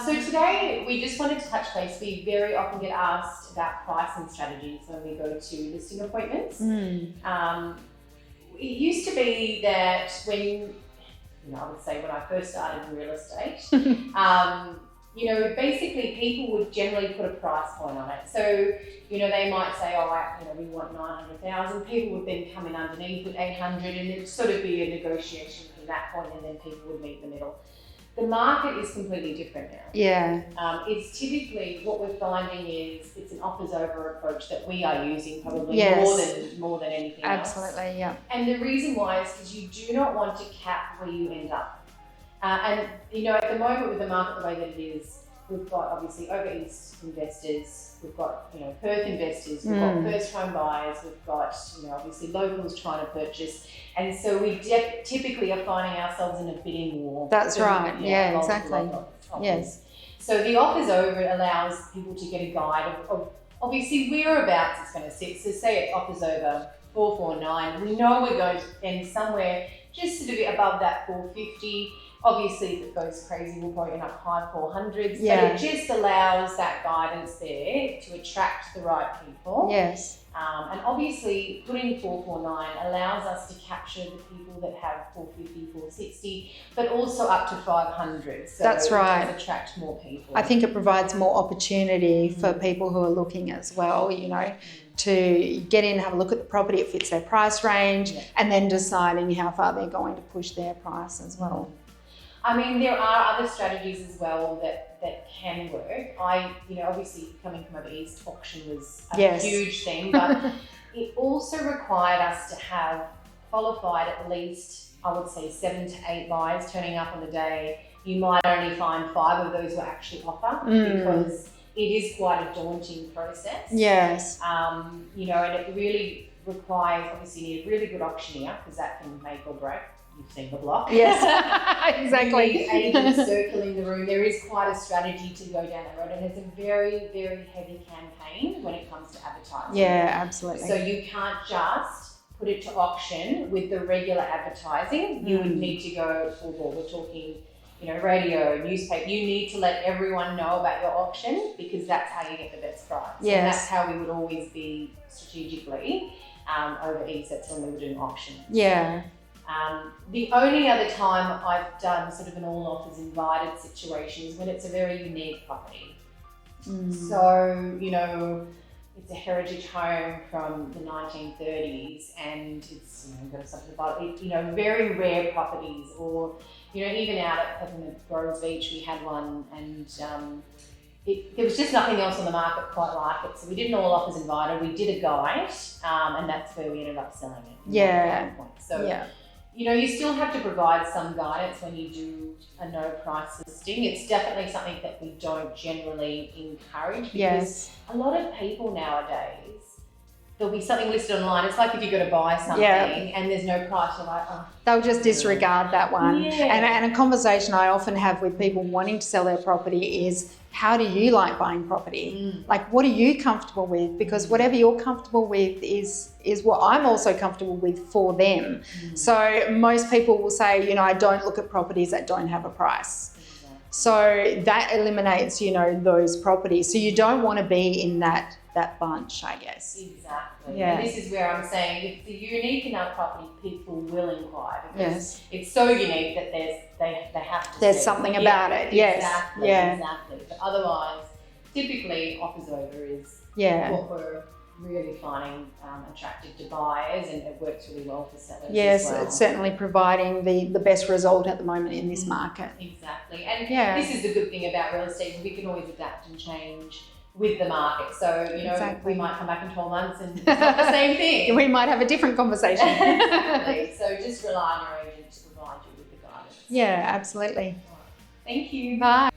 So today we just wanted to touch base. We very often get asked about pricing strategies when we go to listing appointments. It used to be that when, I would say when I first started in real estate, basically people would generally put a price point on it. So, they might say, we want 900,000. People would then come in underneath with 800, and it'd sort of be a negotiation from that point, and then people would meet in the middle. The market is completely different now. Yeah. It's typically, what we're finding is it's an offers over approach that we are using probably more than anything else. Absolutely, yeah. And the reason why is because you do not want to cap where you end up. At the moment with the market the way that it is, we've got obviously over East investors, we've got, Perth investors, we've got first home buyers, we've got, obviously locals trying to purchase. And so we typically are finding ourselves in a bidding war. That's right. Yeah, exactly. Yes. So the offers over allows people to get a guide of obviously whereabouts it's going to sit. So say it offers over 449. We know we're going to end somewhere just a bit above that 450. Obviously, if it goes crazy, we'll probably end up high 400s. Yeah. But it just allows that guidance there to attract the right people. Yes. And obviously, putting 449 allows us to capture the people that have 450, 460, but also up to 500. So that's right. It does attract more people. I think it provides more opportunity for people who are looking as well, to get in, have a look at the property, it fits their price range, and then deciding how far they're going to push their price as well. I mean, there are other strategies as well that can work. Obviously coming from over East, auction was a huge thing, but it also required us to have qualified at least, I would say, 7 to 8 buyers turning up on the day. You might only find 5 of those who actually offer because it is quite a daunting process. Yes. And it really requires, obviously, you need a really good auctioneer because that can make or break. You've seen the block. Yes, exactly. You need agents circling the room. There is quite a strategy to go down that road, and it's a very, very heavy campaign when it comes to advertising. Yeah, absolutely. So you can't just put it to auction with the regular advertising. You would need to go full bore. We're talking, radio, newspaper. You need to let everyone know about your auction because that's how you get the best price. Yes. And that's how we would always be strategically over East. That's when we were doing auctions. Yeah. The only other time I've done sort of an all offers invited situation is when it's a very unique property. So, it's a heritage home from the 1930s and it's, got something about it, very rare properties or, even out at Peppermint Grove Beach, we had one and there was just nothing else on the market quite like it. So we did an all offers invited, we did a guide and that's where we ended up selling it. Yeah. So, you still have to provide some guidance when you do a no price listing. It's definitely something that we don't generally encourage because a lot of people nowadays, there'll be something listed online. It's like if you go to buy something and there's no price, you're like, they'll just disregard that one. Yeah. And a conversation I often have with people wanting to sell their property is, how do you like buying property? Like, what are you comfortable with? Because whatever you're comfortable with is what I'm also comfortable with for them. So most people will say, I don't look at properties that don't have a price. So that eliminates, those properties. So you don't want to be in that bunch, I guess. Exactly. Yeah. And this is where I'm saying if the unique enough property, people will inquire because it's so unique that they have to. There's something about it. Yes. Exactly. Yeah. Exactly. But otherwise, typically offers over is what we're really finding attractive to buyers, and it works really well for sellers. Yes, as well. It's certainly providing the best result at the moment in this market. Exactly. And this is the good thing about real estate, we can always adapt and change with the market. So, we might come back in 12 months and it's not the same thing. We might have a different conversation. Exactly. So just rely on your agent to provide you with the guidance. Yeah, absolutely. Thank you. Bye.